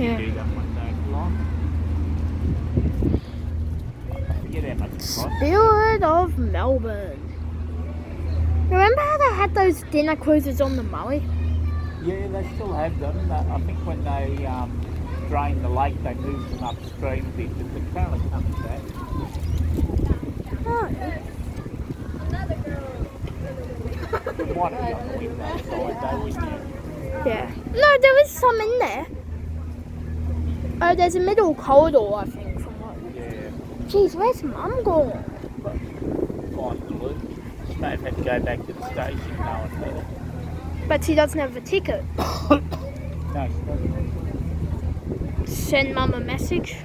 Yeah. do that one day if you like. I forget how much it costs. Spirit of Melbourne. Remember how they had those dinner cruises on the Murray? Yeah, they still have them. I think when they drained the lake, they moved them upstream a bit, but they're currently coming back. Oh. It might be on the window side though, wouldn't you? Yeah. No, there is some in there. Oh, there's a middle corridor, I think, from what. Yeah. Jeez, where's Mum gone? Find the loop. She may have had to go back to the station, no one knows. But she doesn't have a ticket. No, she doesn't. Send Mum a message.